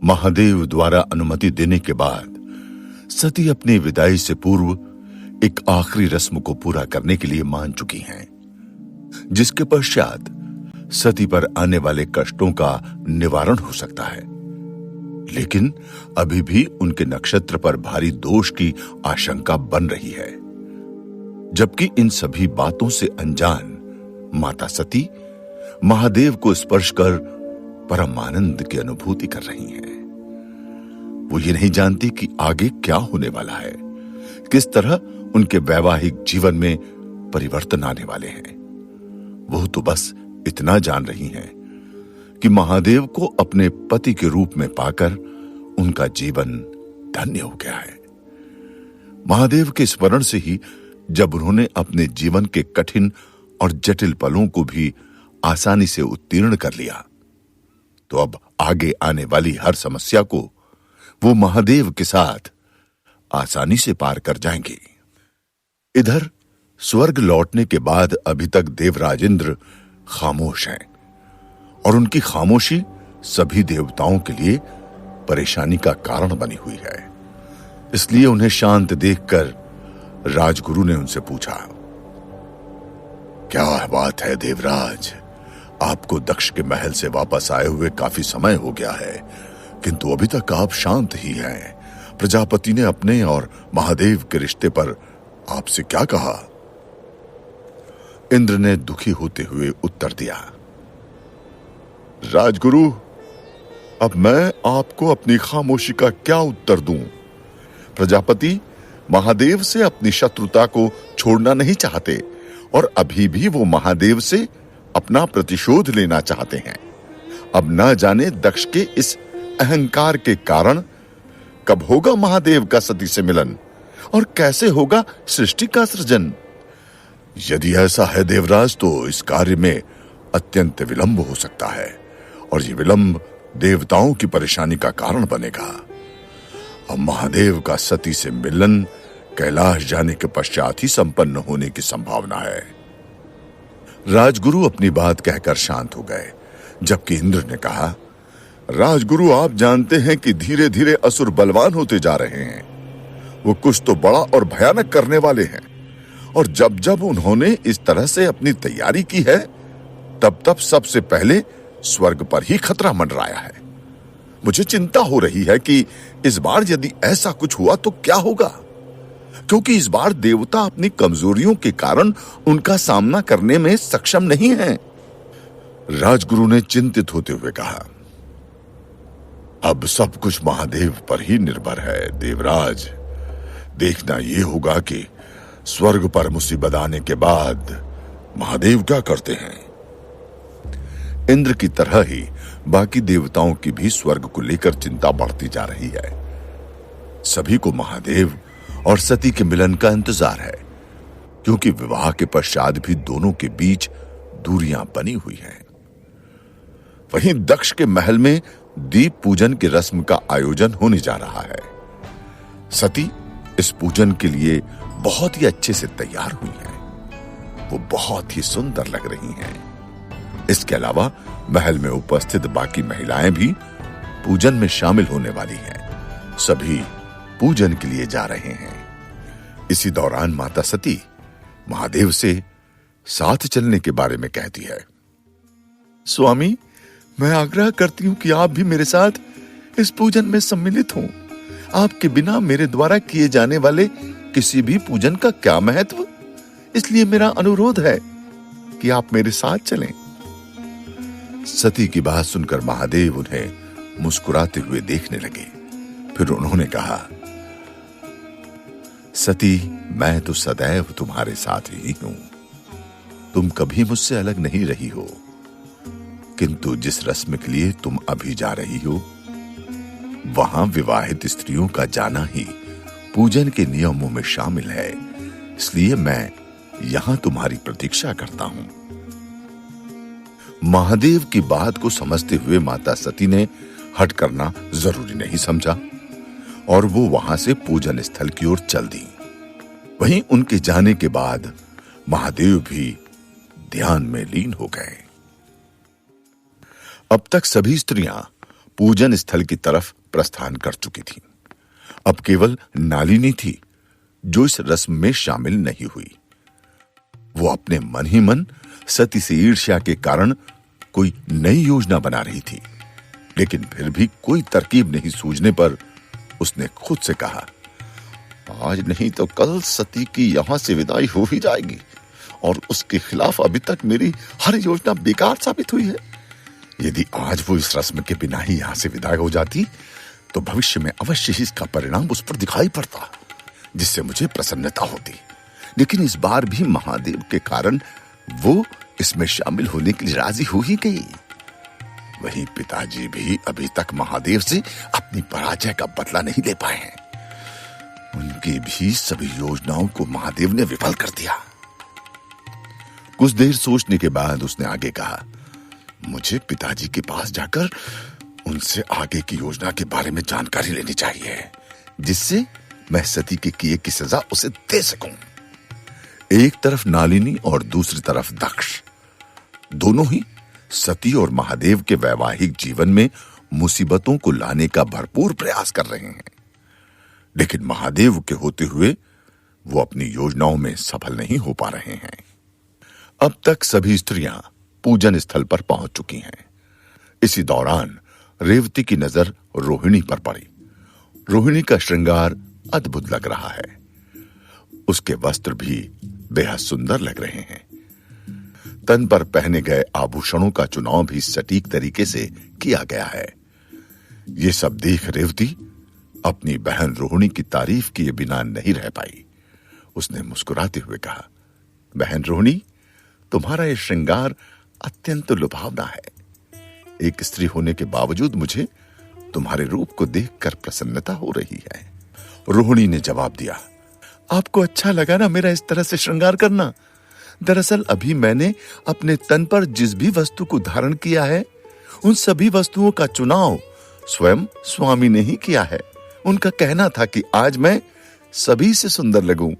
महादेव द्वारा अनुमति देने के बाद सती अपनी विदाई से पूर्व एक आखिरी रस्म को पूरा करने के लिए मान चुकी हैं, जिसके पश्चात सती पर आने वाले कष्टों का निवारण हो सकता है। लेकिन अभी भी उनके नक्षत्र पर भारी दोष की आशंका बन रही है। जबकि इन सभी बातों से अनजान माता सती महादेव को स्पर्श कर परम आनंद की अनुभूति कर रही हैं। वो ये नहीं जानती कि आगे क्या होने वाला है, किस तरह उनके वैवाहिक जीवन में परिवर्तन आने वाले हैं। वो तो बस इतना जान रही हैं कि महादेव को अपने पति के रूप में पाकर उनका जीवन धन्य हो गया है। महादेव के स्मरण से ही जब उन्होंने अपने जीवन के कठिन और जटिल पलों को भी आसानी से उत्तीर्ण कर लिया, तो अब आगे आने वाली हर समस्या को वो महादेव के साथ आसानी से पार कर जाएंगे। इधर स्वर्ग लौटने के बाद अभी तक देवराज इंद्र खामोश हैं और उनकी खामोशी सभी देवताओं के लिए परेशानी का कारण बनी हुई है। इसलिए उन्हें शांत देखकर राजगुरु ने उनसे पूछा, क्या बात है देवराज? आपको दक्ष के महल से वापस आए हुए काफी समय हो गया है, किंतु अभी तक आप शांत ही हैं। प्रजापति ने अपने और महादेव के रिश्ते पर आपसे क्या कहा? इंद्र ने दुखी होते हुए उत्तर दिया, राजगुरु, अब मैं आपको अपनी खामोशी का क्या उत्तर दूं? प्रजापति महादेव से अपनी शत्रुता को छोड़ना नहीं चाहते और अभी भी वो महादेव से अपना प्रतिशोध लेना चाहते हैं। अब ना जाने दक्ष के इस अहंकार के कारण कब होगा महादेव का सती से मिलन और कैसे होगा सृष्टि का सृजन। यदि ऐसा है देवराज, तो इस कार्य में अत्यंत विलंब हो सकता है और ये विलंब देवताओं की परेशानी का कारण बनेगा। अब महादेव का सती से मिलन कैलाश जाने के पश्चात ही संपन्न होने की संभावना है। राजगुरु अपनी बात कहकर शांत हो गए, जबकि इंद्र ने कहा, राजगुरु, आप जानते हैं कि धीरे धीरे असुर बलवान होते जा रहे हैं। वो कुछ तो बड़ा और भयानक करने वाले हैं और जब जब उन्होंने इस तरह से अपनी तैयारी की है, तब तब सबसे पहले स्वर्ग पर ही खतरा मंडराया है। मुझे चिंता हो रही है कि इस बार यदि ऐसा कुछ हुआ तो क्या होगा, क्योंकि इस बार देवता अपनी कमजोरियों के कारण उनका सामना करने में सक्षम नहीं हैं। राजगुरु ने चिंतित होते हुए कहा, अब सब कुछ महादेव पर ही निर्भर है देवराज। देखना ये होगा कि स्वर्ग पर मुसीबत आने के बाद महादेव क्या करते हैं। इंद्र की तरह ही बाकी देवताओं की भी स्वर्ग को लेकर चिंता बढ़ती जा रही है। सभी को महादेव और सती के मिलन का इंतजार है, क्योंकि विवाह के पश्चात भी दोनों के बीच दूरियां बनी हुई हैं। वहीं दक्ष के महल में दीप पूजन की रस्म का आयोजन होने जा रहा है। सती इस पूजन के लिए बहुत ही अच्छे से तैयार हुई हैं। वो बहुत ही सुंदर लग रही हैं। इसके अलावा महल में उपस्थित बाकी महिलाएं भी पूजन में शामिल होने वाली हैं। सभी पूजन के लिए जा रहे हैं। इसी दौरान माता सती महादेव से साथ चलने के बारे में कहती है, स्वामी, मैं आग्रह करती हूं कि आप भी मेरे साथ इस पूजन में सम्मिलित हों। आपके बिना मेरे द्वारा किए जाने वाले किसी भी पूजन का क्या महत्व, इसलिए मेरा अनुरोध है कि आप मेरे साथ चलें। सती की बात सुनकर महादेव उन्हें मुस्कुराते हुए देखने लगे। फिर उन्होंने कहा, सती, मैं तो सदैव तुम्हारे साथ ही हूं। तुम कभी मुझसे अलग नहीं रही हो, किंतु जिस रस्म के लिए तुम अभी जा रही हो, वहां विवाहित स्त्रियों का जाना ही पूजन के नियमों में शामिल है। इसलिए मैं यहां तुम्हारी प्रतीक्षा करता हूं। महादेव की बात को समझते हुए माता सती ने हट करना जरूरी नहीं समझा और वो वहां से पूजन स्थल की ओर चल दी। वहीं उनके जाने के बाद महादेव भी ध्यान में लीन हो गए। अब तक सभी स्त्रियां पूजन स्थल की तरफ प्रस्थान कर चुकी थी। अब केवल नालिनी थी जो इस रस्म में शामिल नहीं हुई। वो अपने मन ही मन सती से ईर्ष्या के कारण कोई नई योजना बना रही थी, लेकिन फिर भी कोई तरकीब नहीं सूझने पर उसने खुद से कहा, आज नहीं तो कल सती की यहां से विदाई हो ही जाएगी और उसके खिलाफ अभी तक मेरी हर योजना बेकार साबित हुई है। यदि आज वो इस रस्म के बिना ही यहां से विदाई हो जाती तो भविष्य में अवश्य ही इसका परिणाम उस पर दिखाई पड़ता, जिससे मुझे प्रसन्नता होती। लेकिन इस बार भी महादेव के कारण वो इसमें शामिल होने के लिए राजी हो ही गई। वहीं पिताजी भी अभी तक महादेव से अपनी पराजय का बदला नहीं ले पाए हैं। उनकी भी सभी योजनाओं को महादेव ने विफल कर दिया। कुछ देर सोचने के बाद उसने आगे कहा, मुझे पिताजी के पास जाकर उनसे आगे की योजना के बारे में जानकारी लेनी चाहिए, जिससे मैं सती के किए की सजा उसे दे सकूं। एक तरफ नालिनी और दूसरी तरफ दक्ष, दोनों ही सती और महादेव के वैवाहिक जीवन में मुसीबतों को लाने का भरपूर प्रयास कर रहे हैं, लेकिन महादेव के होते हुए वो अपनी योजनाओं में सफल नहीं हो पा रहे हैं। अब तक सभी स्त्रियां पूजन स्थल पर पहुंच चुकी हैं। इसी दौरान रेवती की नजर रोहिणी पर पड़ी। रोहिणी का श्रृंगार अद्भुत लग रहा है। उसके वस्त्र भी बेहद सुंदर लग रहे हैं। तन पर पहने गए आभूषणों का चुनाव भी सटीक तरीके से किया गया है। ये सब देख रेवती अपनी बहन रोहिणी की तारीफ किए बिना नहीं रह पाई। उसने मुस्कुराते हुए कहा, बहन रोहिणी, तुम्हारा यह श्रृंगार अत्यंत लुभावना है। एक स्त्री होने के बावजूद मुझे तुम्हारे रूप को देखकर प्रसन्नता हो रही है। रोहिणी ने जवाब दिया, आपको अच्छा लगा ना मेरा इस तरह से श्रृंगार करना? दरअसल अभी मैंने अपने तन पर जिस भी वस्तु को धारण किया है, उन सभी वस्तुओं का चुनाव स्वयं स्वामी ने ही किया है। उनका कहना था कि आज मैं सभी से सुंदर लगूं।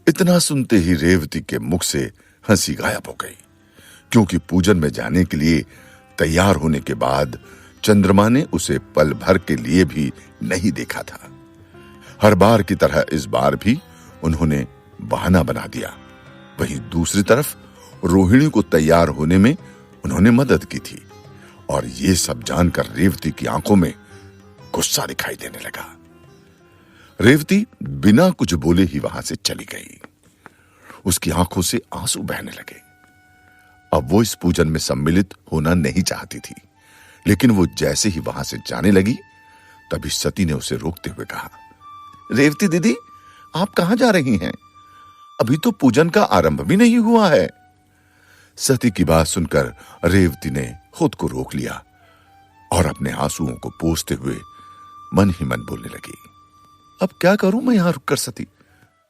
इतना सुनते ही रेवती के मुख से हंसी गायब हो गई, क्योंकि पूजन में जाने के लिए तैयार होने के बाद चंद्रमा ने उसे पल भर के लिए भी नहीं देखा था। हर बार की तरह इस बार भी उन्होंने बहाना बना दिया। वहीं दूसरी तरफ रोहिणी को तैयार होने में उन्होंने मदद की थी, और ये सब जानकर रेवती की आंखों में गुस्सा दिखाई देने लगा। रेवती बिना कुछ बोले ही वहां से चली गई। उसकी आंखों से आंसू बहने लगे। अब वो इस पूजन में सम्मिलित होना नहीं चाहती थी, लेकिन वो जैसे ही वहां से जाने लगी तभी सती ने उसे रोकते हुए कहा, रेवती दीदी, आप कहां जा रही हैं? अभी तो पूजन का आरंभ भी नहीं हुआ है। सती की बात सुनकर रेवती ने खुद को रोक लिया और अपने आंसुओं को पोंछते हुए मन ही मन बोलने लगी, अब क्या करूं मैं यहां रुककर सती,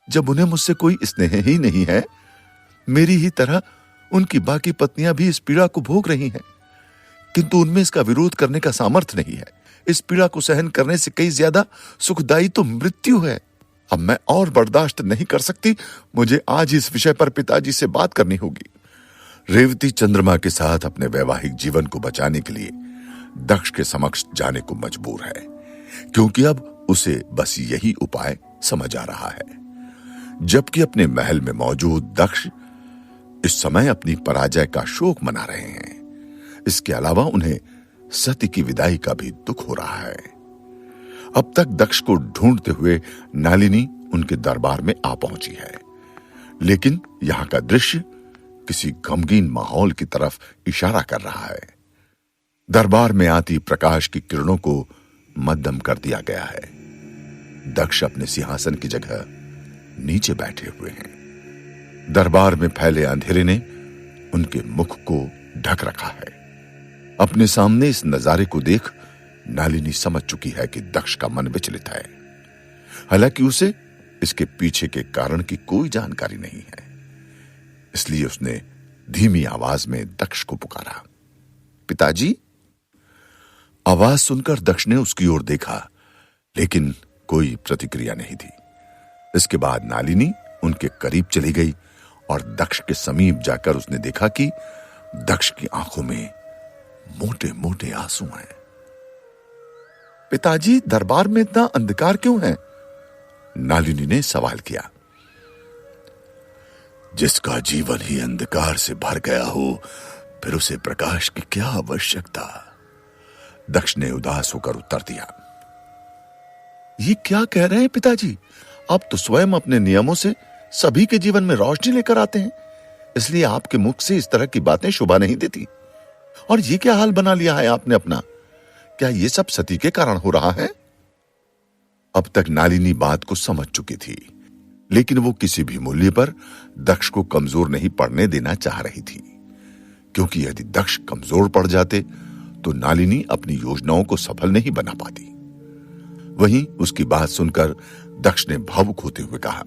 जब उन्हें मुझसे कोई स्नेह ही नहीं है। मेरी ही तरह उनकी बाकी पत्नियां भी इस पीड़ा को भोग रही हैं, किंतु उनमें इसका विरोध करने का सामर्थ्य नहीं है। इस पीड़ा को सहन करने से कई ज्यादा सुखदायी तो मृत्यु है। अब मैं और बर्दाश्त नहीं कर सकती। मुझे आज इस विषय पर पिताजी से बात करनी होगी। रेवती चंद्रमा के साथ अपने वैवाहिक जीवन को बचाने के लिए दक्ष के समक्ष जाने को मजबूर है, क्योंकि अब उसे बस यही उपाय समझ आ रहा है। जबकि अपने महल में मौजूद दक्ष इस समय अपनी पराजय का शोक मना रहे हैं। इसके अलावा उन्हें सती की विदाई का भी दुख हो रहा है। अब तक दक्ष को ढूंढते हुए नालिनी उनके दरबार में आ पहुंची है, लेकिन यहां का दृश्य किसी गमगीन माहौल की तरफ इशारा कर रहा है। दरबार में आती प्रकाश की किरणों को मध्यम कर दिया गया है। दक्ष अपने सिंहासन की जगह नीचे बैठे हुए हैं। दरबार में फैले अंधेरे ने उनके मुख को ढक रखा है। अपने सामने इस नजारे को देख नालिनी समझ चुकी है कि दक्ष का मन विचलित है। हालांकि उसे इसके पीछे के कारण की कोई जानकारी नहीं है, इसलिए उसने धीमी आवाज में दक्ष को पुकारा, पिताजी। आवाज सुनकर दक्ष ने उसकी ओर देखा, लेकिन कोई प्रतिक्रिया नहीं थी। इसके बाद नालिनी उनके करीब चली गई और दक्ष के समीप जाकर उसने देखा कि दक्ष की आंखों में मोटे मोटे आंसू हैं। पिताजी, दरबार में इतना अंधकार क्यों है? नालिनी ने सवाल किया। जिसका जीवन ही अंधकार से भर गया हो, फिर उसे प्रकाश की क्या आवश्यकता? दक्ष ने उदास होकर उत्तर दिया। ये क्या कह रहे हैं पिताजी? आप तो स्वयं अपने नियमों से सभी के जीवन में रोशनी लेकर आते हैं, इसलिए आपके मुख से इस तरह की बातें शोभा नहीं देती। और ये क्या हाल बना लिया है आपने अपना? क्या ये सब सती के कारण हो रहा है? अब तक नालिनी बात को समझ चुकी थी, लेकिन वो किसी भी मूल्य पर दक्ष को कमजोर नहीं पड़ने देना चाह रही थी, क्योंकि यदि दक्ष कमजोर पड़ जाते तो नालिनी अपनी योजनाओं को सफल नहीं बना पाती। वहीं उसकी बात सुनकर दक्ष ने भावुक होते हुए कहा,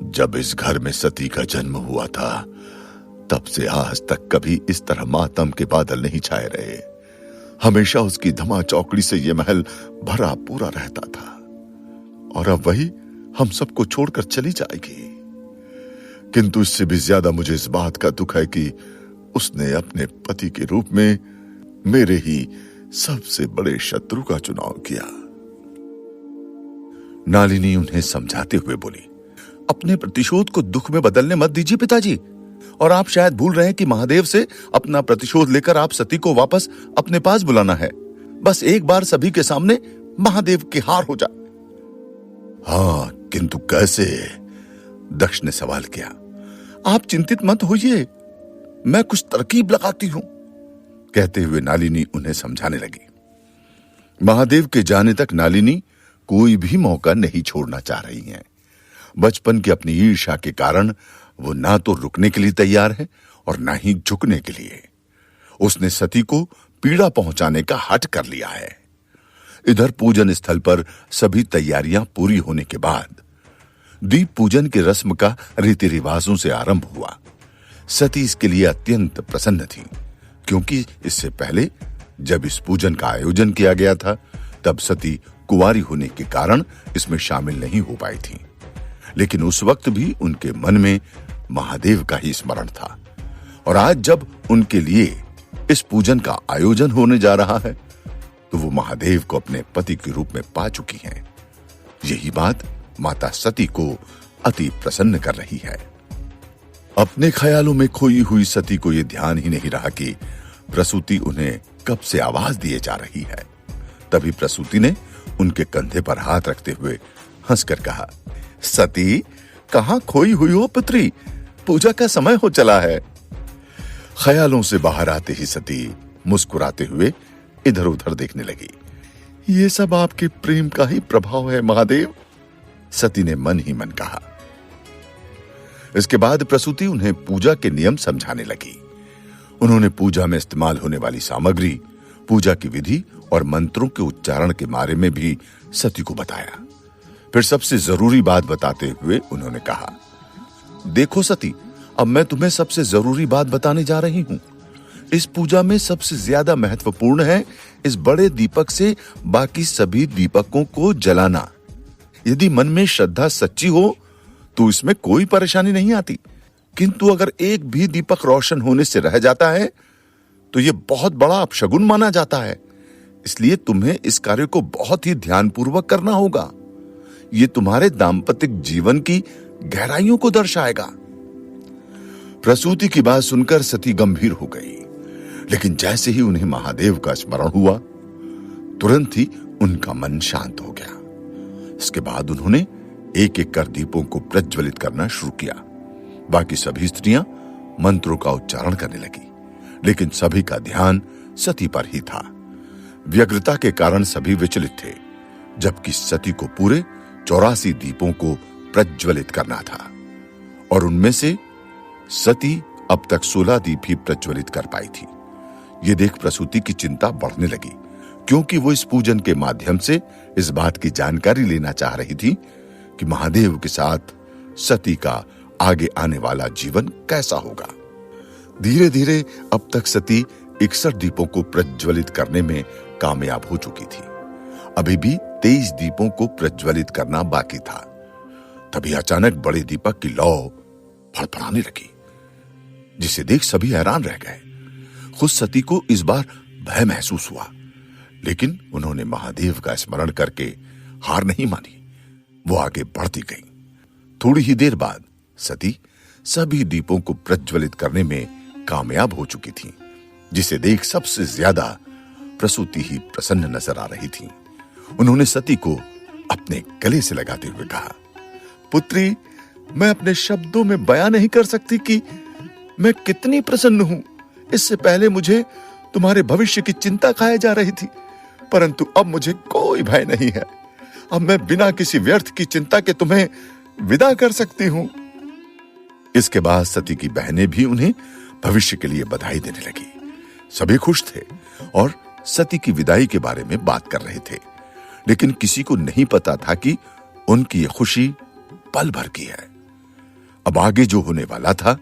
जब इस घर में सती का जन्म हुआ था, तब से आज तक कभी इस तरह मातम के बादल नहीं छाए रहे। हमेशा उसकी धमा चौकड़ी से यह महल भरा पूरा रहता था, और अब वही हम सबको छोड़कर चली जाएगी। किंतु इससे भी ज्यादा मुझे इस बात का दुख है कि उसने अपने पति के रूप में मेरे ही सबसे बड़े शत्रु का चुनाव किया। नालिनी उन्हें समझाते हुए बोली, अपने प्रतिशोध को दुख में बदलने मत दीजिए पिताजी। और आप शायद भूल रहे हैं कि महादेव से अपना प्रतिशोध लेकर आप सती को वापस अपने पास बुलाना है। बस एक बार सभी के सामने महादेव की हार हो जाए। हाँ, किंतु कैसे? दक्ष ने सवाल किया। आप चिंतित मत होइए, मैं कुछ तरकीब लगाती हूं, कहते हुए नालिनी उन्हें समझाने लगी। महादेव के जाने तक नालिनी कोई भी मौका नहीं छोड़ना चाह रही हैं। बचपन की अपनी ईर्ष्या के कारण वो ना तो रुकने के लिए तैयार है और ना ही झुकने के लिए। उसने सती को पीड़ा पहुंचाने का हठ कर लिया है। इधर पूजन स्थल पर सभी तैयारियां पूरी होने के बाद दीप पूजन की रस्म का रीति रिवाजों से आरंभ हुआ। सती इसके लिए अत्यंत प्रसन्न थी, क्योंकि इससे पहले जब इस पूजन का आयोजन किया गया था, तब सती कुंवारी होने के कारण इसमें शामिल नहीं हो पाई थी। लेकिन उस वक्त भी उनके मन में महादेव का ही स्मरण था, और आज जब उनके लिए इस पूजन का आयोजन होने जा रहा है, तो वो महादेव को अपने पति के रूप में पा चुकी हैं। यही बात माता सती को अति प्रसन्न कर रही है। अपने ख्यालों में खोई हुई सती को यह ध्यान ही नहीं रहा कि प्रसूति उन्हें कब से आवाज दिए जा रही है। तभी प्रसूति ने उनके कंधे पर हाथ रखते हुए हंसकर कहा, सती, कहां खोई हुई हो पुत्री? पूजा का समय हो चला है। ख्यालों से बाहर आते ही सती मुस्कुराते हुए इधर उधर देखने लगी। ये सब आपके प्रेम का ही प्रभाव है महादेव, सती ने मन ही मन कहा। इसके बाद प्रसूति उन्हें पूजा के नियम समझाने लगी। उन्होंने पूजा में इस्तेमाल होने वाली सामग्री, पूजा की विधि और मंत्रों के उच्चारण के बारे में भी सती को बताया। फिर सबसे जरूरी बात बताते हुए उन्होंने कहा, देखो सती, अब मैं तुम्हें सबसे जरूरी बात बताने जा रही हूं। इस पूजा में सबसे ज्यादा महत्वपूर्ण है इस बड़े दीपक से बाकी सभी दीपकों को जलाना। यदि मन में श्रद्धा सच्ची हो तो इसमें कोई परेशानी नहीं आती, किंतु अगर एक भी दीपक रोशन होने से रह जाता है तो यह बहुत बड़ा अपशगुन माना जाता है। इसलिए तुम्हें इस कार्य को बहुत ही ध्यानपूर्वक करना होगा। यह तुम्हारे दाम्पत्य जीवन की गहराइयों को दर्शाएगा। प्रसूति की बात सुनकर सती गंभीर हो गई, लेकिन जैसे ही उन्हें महादेव का स्मरण हुआ, तुरंत ही उनका मन शांत हो गया। इसके बाद उन्होंने एक एक कर दीपों को प्रज्वलित करना शुरू किया। बाकी सभी स्त्रियां मंत्रों का उच्चारण करने लगी, लेकिन सभी का ध्यान सती पर ही था। व्यग्रता के कारण सभी विचलित थे, जबकि सती को पूरे 84 दीपों को प्रज्वलित करना था, और उनमें से सती अब तक 16 दीप ही प्रज्वलित कर पाई थी। ये देख प्रसूति की चिंता बढ़ने लगी, क्योंकि वो इस पूजन के माध्यम से इस बात की जानकारी लेना चाह रही थी कि महादेव के साथ सती का आगे आने वाला जीवन कैसा होगा। धीरे धीरे अब तक सती 61 दीपों को प्रज्वलित करने में कामयाब हो चुकी थी। अभी भी 23 दीपों को प्रज्वलित करना बाकी था। तभी अचानक बड़े दीपक की लौ फड़फड़ाने लगी, जिसे देख सभी हैरान रह गए। खुद सती को इस बार भय महसूस हुआ, लेकिन उन्होंने महादेव का स्मरण करके हार नहीं मानी। वो आगे बढ़ती गई। थोड़ी ही देर बाद सती सभी दीपों को प्रज्वलित करने में कामयाब हो चुकी थी, जिसे देख सबसे ज्यादा प्रसूति ही प्रसन्न नजर आ रही थी। उन्होंने सती को अपने गले से लगाते हुए कहा, पुत्री, मैं अपने शब्दों में बयां नहीं कर सकती कि मैं कितनी प्रसन्न हूं। इससे पहले मुझे तुम्हारे भविष्य की चिंता खाए जा रही थी, परंतु अब मुझे कोई भय नहीं है। अब मैं बिना किसी व्यर्थ की चिंता के तुम्हें विदा कर सकती हूं। इसके बाद सती की बहनें भी उन्हें भविष्य के लिए बधाई देने लगी। सभी खुश थे और सती की विदाई के बारे में बात कर रहे थे, लेकिन किसी को नहीं पता था कि उनकी ये खुशी पल भर की है। अब आगे जो होने वाला था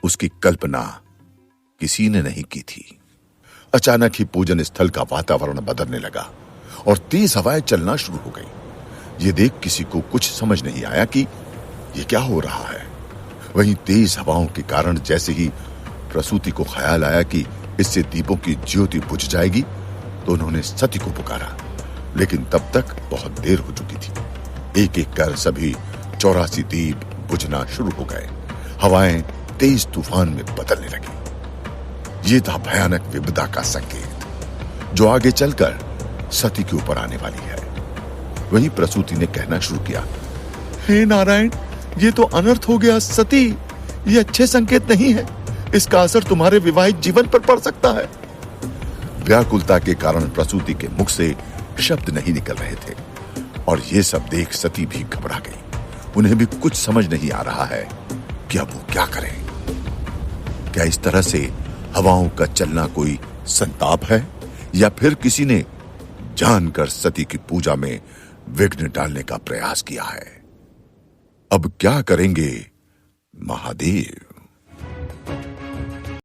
उसकी कल्पना किसी ने नहीं की थी। अचानक ही पूजन स्थल का वातावरण बदलने लगा और तेज हवाएं चलना शुरू हो गई। ये देख किसी को कुछ समझ नहीं आया कि ये क्या हो रहा है। वहीं तेज हवाओं के कारण जैसे ही प्रसूति को ख्याल आया कि इससे दीपों की ज्योति बुझ जाएगी, तो उन्होंने सती को पुकारा, लेकिन तब तक बहुत देर हो चुकी थी। एक एक कर सभी 84 दीप बुझना शुरू हो गए। हवाएं तेज तूफान में बदलने लगी। ये था भयानक विपदा का संकेत, जो आगे चलकर सती के ऊपर आने वाली है। वहीं प्रसूति ने कहना शुरू किया, हे नारायण, ये तो अनर्थ हो गया सती। ये अच्छे संकेत नहीं है। इसका असर तुम्हारे विवाहित जीवन पर पड़ सकता है। व्याकुलता के कारण प्रसूति के मुख से शब्द नहीं निकल रहे थे और ये सब देख सती भी घबरा गई। उन्हें भी कुछ समझ नहीं आ रहा है कि अब वो क्या करें। क्या इस तरह से हवाओं का चलना कोई संताप है, या फिर किसी ने जानकर सती की पूजा में विघ्न डालने का प्रयास किया है? अब क्या करेंगे महादेव?